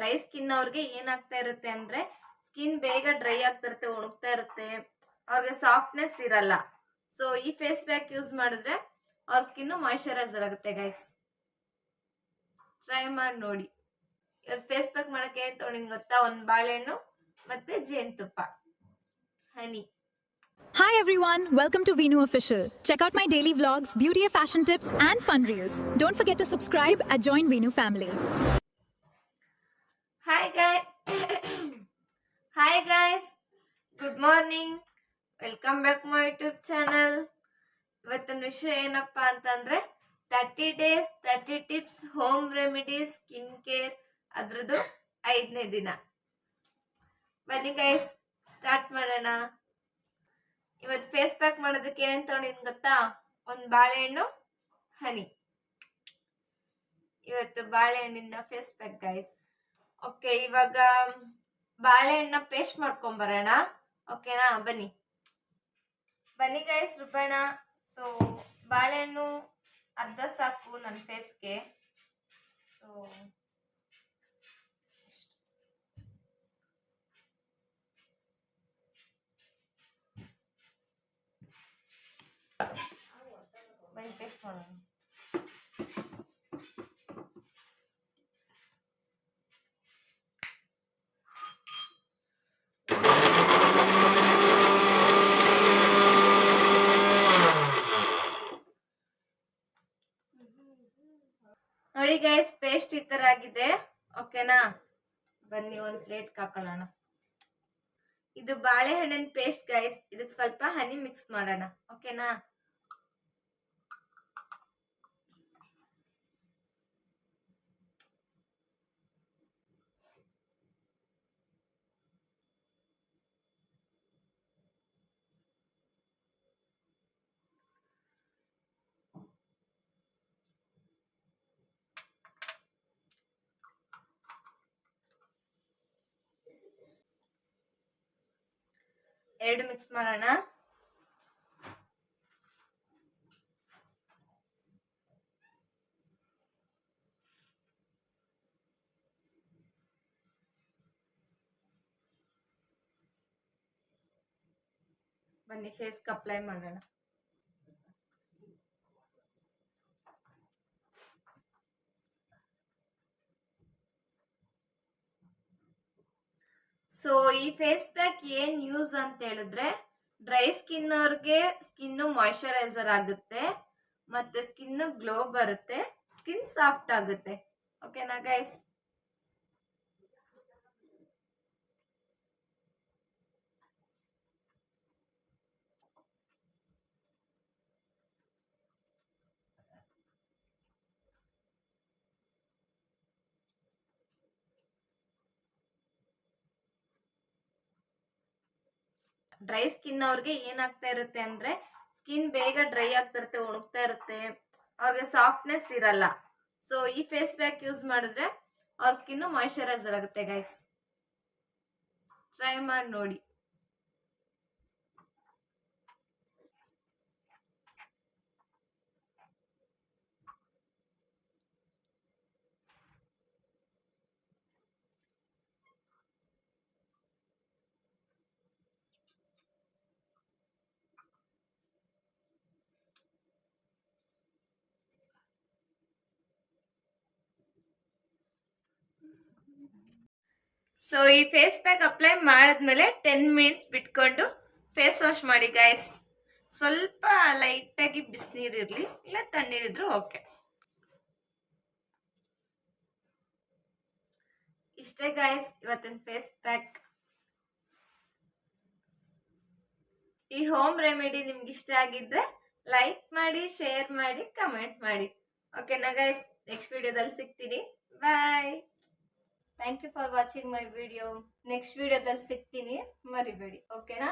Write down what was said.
Dry skin ಅವ್ರಿಗೆ ಏನಾಗ್ತಾ ಇರುತ್ತೆ ಅಂದ್ರೆ ಸ್ಕಿನ್ ಬೇಗ ಡ್ರೈ ಆಗ್ತಾ ಇರುತ್ತೆ, ಒಣಗ್ತಾ ಇರುತ್ತೆ, ಅವ್ರಿಗೆ ಸಾಫ್ಟ್ನೆಸ್ ಇರಲ್ಲ. ಸೊ ಈ ಫೇಸ್ ಪ್ಯಾಕ್ ಯೂಸ್ ಮಾಡಿದ್ರೆ ಅವ್ರ ಸ್ಕಿನ್ ಮಾಯಿಶ್ಚರೈಸರ್ ಆಗುತ್ತೆ ಗೈಸ್. ಟ್ರೈ ಮಾಡಿ ನೋಡಿ. ಇವತ್ತು ಫೇಸ್ ಪ್ಯಾಕ್ ಮಾಡಕ್ಕೆ ತೊಗೊಂಡಿನಿ ಗೊತ್ತಾ, ಒಂದು ಬಾಳೆಹಣ್ಣು ಮತ್ತೆ ಜೇನುತುಪ್ಪ, ಹನಿ. Hi everyone, welcome to Veenu Official. Check out my daily vlogs, beauty and fashion tips and fun reels. Don't forget to subscribe and join Veenu family. Hi guys, good morning. Welcome back to my YouTube channel. ಇವತ್ತಿನ ವಿಷಯ ಏನಪ್ಪಾ ಅಂತಂದ್ರೆ 30 days 30 tips home remedies skin care ಅದ್ರದ್ದು 5ನೇ ದಿನ. ಬನ್ನಿ guys start ಮಾಡೋಣ. ಇವತ್ತು ಫೇಸ್ ಪ್ಯಾಕ್ ಮಾಡೋದಕ್ಕೆ ಏನೇನು ತೊಗೊಂಡಿದ್ದೀನಿ ಗೊತ್ತಾ, ಒಂದು ಬಾಳೆಹಣ್ಣು, ಹನಿ. ಇವತ್ತು ಬಾಳೆಹಣ್ಣಿನ ಫೇಸ್ ಪ್ಯಾಕ್ ಗೈಸ್. ಓಕೆ, ಇವಾಗ ಬಾಳೆಹಣ್ಣ ಪೇಸ್ಟ್ ಮಾಡ್ಕೊಂಬರೋಣ. ಓಕೆನಾ, ಬನ್ನಿ ಗೈಸ್ ರುಬ್ಬಣ. ಸೊ ಬಾಳೆಹಣ್ಣು ಅರ್ಧ ಸಾಕು ನನ್ನ ಫೇಸ್ಗೆ. ಸೊ ಬನ್ನಿ ಪೇಸ್ಟ್ ಮಾಡೋಣ. ನೋಡಿ ಗೈಸ್, ಪೇಸ್ಟ್ ಈ ತರ ಆಗಿದೆ. ಓಕೆನಾ, ಬನ್ನಿ ಒಂದು ಪ್ಲೇಟ್ ಹಾಕೊಳ್ಳೋಣ. ಇದು ಬಾಳೆಹಣ್ಣಿನ ಪೇಸ್ಟ್ ಗೈಸ್. ಇದಕ್ಕೆ ಸ್ವಲ್ಪ ಹನಿ ಮಿಕ್ಸ್ ಮಾಡೋಣ. ಓಕೆನಾ, ಎರಡು ಮಿಕ್ಸ್ ಮಾಡೋಣ. ಬನ್ನಿ ಫೇಸ್ಗೆ ಅಪ್ಲೈ ಮಾಡೋಣ. ಸೊ ಈ ಫೇಸ್ ಪ್ಯಾಕ್ ಏನ್ ಯೂಸ್ ಅಂತ ಹೇಳಿದ್ರೆ, ಡ್ರೈ ಸ್ಕಿನ್ ಅವ್ರಿಗೆ ಸ್ಕಿನ್ ಮಾಯಿಶ್ಚರೈಸರ್ ಆಗುತ್ತೆ, ಮತ್ತೆ ಸ್ಕಿನ್ ಗ್ಲೋ ಬರುತ್ತೆ, ಸ್ಕಿನ್ ಸಾಫ್ಟ್ ಆಗುತ್ತೆ. ಓಕೆನಾ ಗೈಸ್, ಡ್ರೈ ಸ್ಕಿನ್ ಅವ್ರಿಗೆ ಏನಾಗ್ತಾ ಇರುತ್ತೆ ಅಂದ್ರೆ ಸ್ಕಿನ್ ಬೇಗ ಡ್ರೈ ಆಗ್ತಾ ಇರುತ್ತೆ, ಒಣಗ್ತಾ ಇರುತ್ತೆ, ಅವ್ರಿಗೆ ಸಾಫ್ಟ್ನೆಸ್ ಇರಲ್ಲ. ಸೊ ಈ ಫೇಸ್ ಪ್ಯಾಕ್ ಯೂಸ್ ಮಾಡಿದ್ರೆ ಅವ್ರ ಸ್ಕಿನ್ ಮಾಯಿಶ್ಚರೈಸರ್ ಆಗುತ್ತೆ ಗೈಸ್. ಟ್ರೈ ಮಾಡಿ ನೋಡಿ. ಸೊ ಈ ಫೇಸ್ ಪ್ಯಾಕ್ ಅಪ್ಲೈ ಮಾಡಿದ್ಮೇಲೆ 10 ಮಿನಿಟ್ಸ್ ಬಿಟ್ಕೊಂಡು ಫೇಸ್ ವಾಶ್ ಮಾಡಿ ಗೈಸ್. ಸ್ವಲ್ಪ ಲೈಟಾಗಿ ಬಿಸಿನೀರಿರಲಿ, ಇಲ್ಲ ತಣ್ಣೀರಿದ್ರು ಓಕೆ. ಇಷ್ಟೇ ಗೈಸ್ ಇವತ್ತಿನ ಫೇಸ್ ಪ್ಯಾಕ್. ಈ ಹೋಮ್ ರೆಮಿಡಿ ನಿಮ್ಗೆ ಇಷ್ಟ ಆಗಿದ್ರೆ ಲೈಕ್ ಮಾಡಿ, ಶೇರ್ ಮಾಡಿ, ಕಮೆಂಟ್ ಮಾಡಿ. ಓಕೆನಾ ಗೈಸ್, ನೆಕ್ಸ್ಟ್ ವಿಡಿಯೋದಲ್ಲಿ ಸಿಗ್ತೀನಿ. Bye. Thank you for watching my video. Next ವಿಡಿಯೋದಲ್ಲಿ ಸಿಗ್ತೀನಿ, ಮರಿಬೇಡಿ. ಓಕೆನಾ.